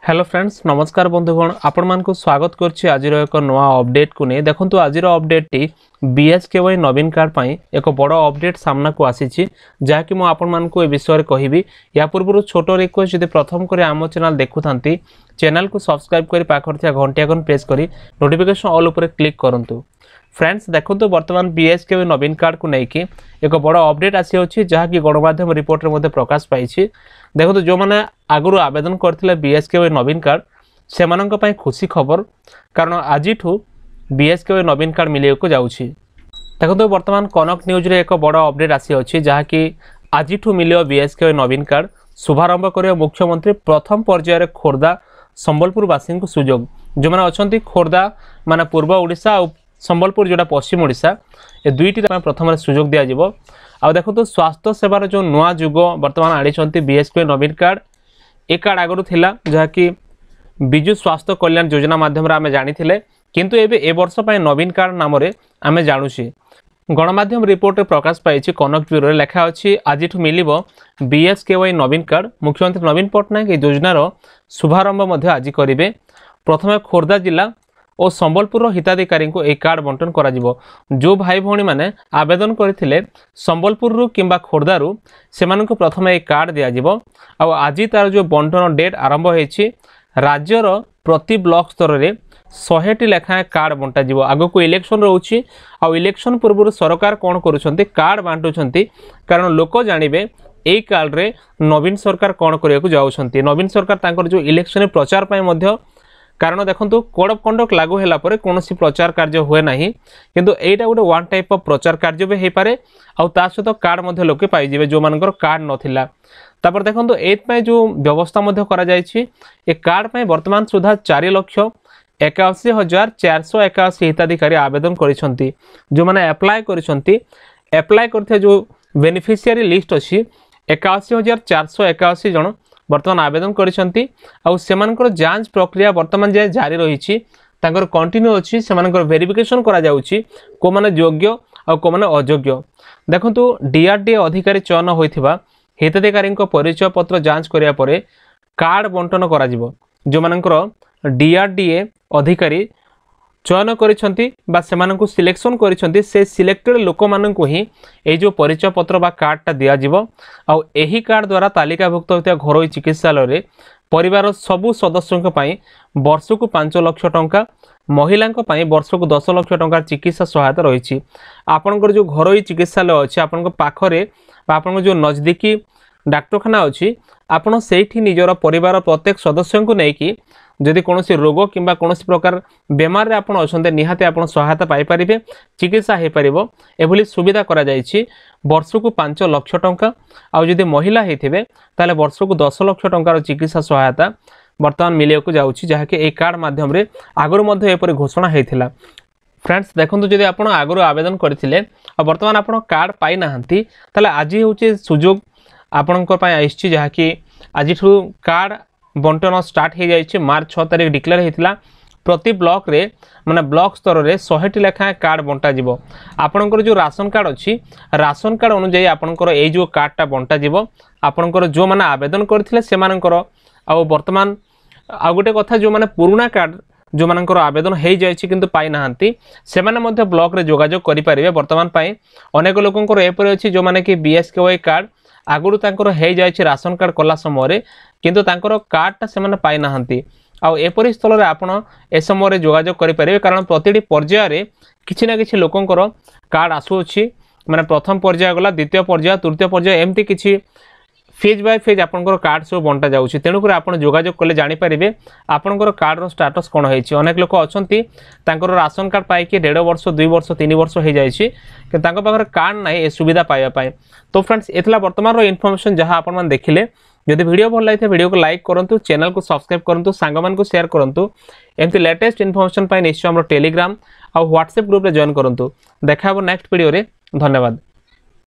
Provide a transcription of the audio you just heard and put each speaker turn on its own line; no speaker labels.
Hello friends नमस्कार बंधुगण आपण मान को स्वागत करछि आज एक नवा अपडेट को नहीं देखंतु आज अपडेट टी बीएसकेवाई नवीन कार्ड पाई एक बड़ अपडेट सामना को आसी जहाँकि मु आपण मान को ए विषय रे कहिबी या पूर्व छोट रिक्वेस्ट यदि प्रथम करे आम चैनल देखुथांती चैनल को सब्सक्राइब करी पाखर थिया घंटी आइकन प्रेस करी नोटिफिकेशन ऑल ऊपर क्लिक करंतु। फ्रेंड्स देखो बर्तमान बीएसकेवाई नवीन कार्ड को लेकिन एक बड़ अपडेट आसी अछि जहाँकि गणमाध्यम रिपोर्ट रे प्रकाश पाई देखो जो मैंने आगु आवेदन करथिले बीएसकेवाई नवीन कार्ड से मानक पई खुशी खबर कारण आज बीएसकेवाई नवीन कार्ड मिले को जाउछि। देखो बर्तमान कनक न्यूज रे एक बड़ अपडेट आसी अछि जहाँकि आज मिले बीएसकेवाई नवीन कार्ड शुभारंभ करे मुख्यमंत्री प्रथम पर्यायर खोर्धा संबलपुर वासी को सुजोग जो मैंने अच्छा खोर्धा माने पूर्व ओडिशा और संबलपुर जोटा पश्चिम ओडिशा ए दुईटी प्रथम सुजोग दिया जिवो। आ देखो तो स्वास्थ्य सेवार जो नुआ जुग बर्तमान आनी बीएसकेवाई नवीन कार्ड ए कार्ड आगु थिला जहाँकि विजु स्वास्थ्य कल्याण योजना माध्यम आम जानी किंतु एबे ए वर्ष पय नवीन कार्ड नाम आम जानुछी। गणमाध्यम रिपोर्ट रे प्रकाश पाई कनक ब्यूरो लेखा अच्छी आज मिलिबो बीएसकेवाई नवीन कार्ड मुख्यमंत्री नवीन पट्टनायक ए योजनार शुभारंभ आज करेंगे। प्रथम खोर्धा जिला और संबलपुर हिताधिकारी को एक कार्ड बंटन करा जिवो। जो भाई भौणी माने आवेदन करथिले संबलपुर किंबा खोर्धा से मानक प्रथम एक कार्ड दिया जिवो। आ आज तार जो बंटन डेट आरंभ होईछि राज्यर प्रति ब्लॉक स्तर रे 100टी लेखा कार्ड बंटा जिवो। आगो को इलेक्शन रहउछि आ इलेक्शन पूर्व सरकार कोन करूछंती कार्ड बांटुछंती कारण लोक जानिबे ए कार्ड रे नवीन सरकार कोन करिया को जाउछंती। नवीन सरकार तांकर जो इलेक्शन प्रचार पाए मध्य कारण देखो कोड ऑफ कंडक्ट लागू होला परे कोनोसी प्रचार कार्य हुए नाही किंतु एटा गोटे वन टाइप ऑफ प्रचार कार्य भी हे पारे आ ता सहित कार्ड मध्ये लोके पाई जिवे जो मानकर कार्ड नथिला। तापर देखो एत पय जो व्यवस्था मध्ये करा जायछि ए कार्ड पय वर्तमान सुधा 4,81,481 हिताधिकारी आवेदन करिसंती जो माने अप्लाई करिसंती। अप्लाई करथे जो बेनिफिशियरी लिस्ट अछि 81,481 जन वर्तमान आवेदन करिसंती आ सेमानकर जांच प्रक्रिया वर्तमान जाय जारी रहिछि तांकर कंटिन्यू अछि सेमानकर वेरिफिकेशन करा जाउछि को माने योग्य आ को माने अयोग्य। देखंतु डीआरडीए अधिकारी चयन होइथिबा हिताधिकारी परिचय पत्र जांच करिया परे कार्ड बंटन करा जिवो। जो मानकर डीआरडीए अधिकारी चयन करिसंती बा सेमानकु सिलेक्शन करिसंती से सिलेक्टेड लोक मानकु ही ए जो परिचय पत्र बा कार्डटा दिया जिवो। आ एही कार्ड द्वारा तालिकाभुक्त होता घरोई चिकित्सालय रे परिवार सबु सदस्यों पई वर्षकु 5 लाख टंका महिलांक पई वर्षकु 10 लाख टंका चिकित्सा सहायता रही। आपनकर जो घरोई चिकित्सालय अछि आपनक पाखरे बा आपनक जो नजदीकी डाक्तरखाना अछि आपण सेठी निजर परिवार प्रत्येक सदस्यों को नेकी जदि कोनोसी रोग किंबा कोनोसी प्रकार बेमार रे आपण अछन्ते निहाते आपण सहायता पाई परिबे चिकित्सा हे परिबो एभली सुविधा करा जायछि। वर्षकु 5 लाख टंका आ जदि महिला हेथिबे ताले वर्षकु 10 लाख टंकार चिकित्सा सहायता वर्तमान मिले को जाउछि जहाँकि ए कार्ड माध्यम रे आगरु मध्ये एपरि घोषणा हेथिला। फ्रेंड्स देखंतु जदि आपण आगरु आवेदन करथिले आ वर्तमान आपण कार्ड पाई नाहंती ताले आज होछि सुजोग आपणकर पय आइछि जहाँकि आज कार्ड बंटन स्टार्ट हो जाए। मार्च 6 तारिख डिक्लेयर होता प्रति ब्लॉक रे माने ब्लॉक स्तर रे 100टी लेखा कार्ड बंटा जिवो। आपणकर जो राशन कार्ड अच्छी राशन कार्ड अनुसार आपणकर ए जो कार्डटा बंटा जिवो। आपणकर जो माने आवेदन करथिले सेमानकर आ वर्तमान आ गोटे कथा जो माने पुराना कार्ड जो मानकर आवेदन हो जाए किंतु पाई नाहंती सेमाने मध्य ब्लॉक रे जोगाजोग करि परिबे। वर्तमान पाई अनेक लोकंकर एपरि अछि जो माने कि बीएसकेवाई कार्ड आगुरु तांकर हो जाए राशन कार्ड कला समय किंतु तांकर कार्डटा सेमाने पाई नाहंती आ एपरि स्थल रे आपण ए समय जोगाजोग करि परिबे कारण प्रतिटी पर्याय रे किछि ना किछि लोकंकर कार्ड आसु अछि माने प्रथम पर्याय गला द्वितीय पर्याय तृतीय पर्याय एमती किछि फेज बाय फेज आपनकर कार्ड सब बंटा जाउछि। तेणु कर आपण जोगाजोग कले जानि परिबे आपनकर कार्ड रो स्टेटस कोन होइछि। अनेक लोक अछंती तांकर राशन कार्ड पाई के 1.5 वर्ष 2 वर्ष 3 वर्ष हो जाइछि कि तांको पाखर कार्ड नै ए सुविधा पाइबा पाए। तो फ्रेंड्स एतला वर्तमान रो इन्फॉर्मेशन जहां आपण मान देखिले जदि वीडियो भल लागिथे वीडियो को लाइक करंतु चैनल को सब्सक्राइब करंतु सांग मान को शेयर करंतु एमती लेटेस्ट इन्फॉर्मेशन पाई निश्चय हमरो टेलीग्राम और व्हाट्सएप ग्रुप रे जॉइन करंतु। देखा नेक्स्ट वीडियो रे धन्यवाद।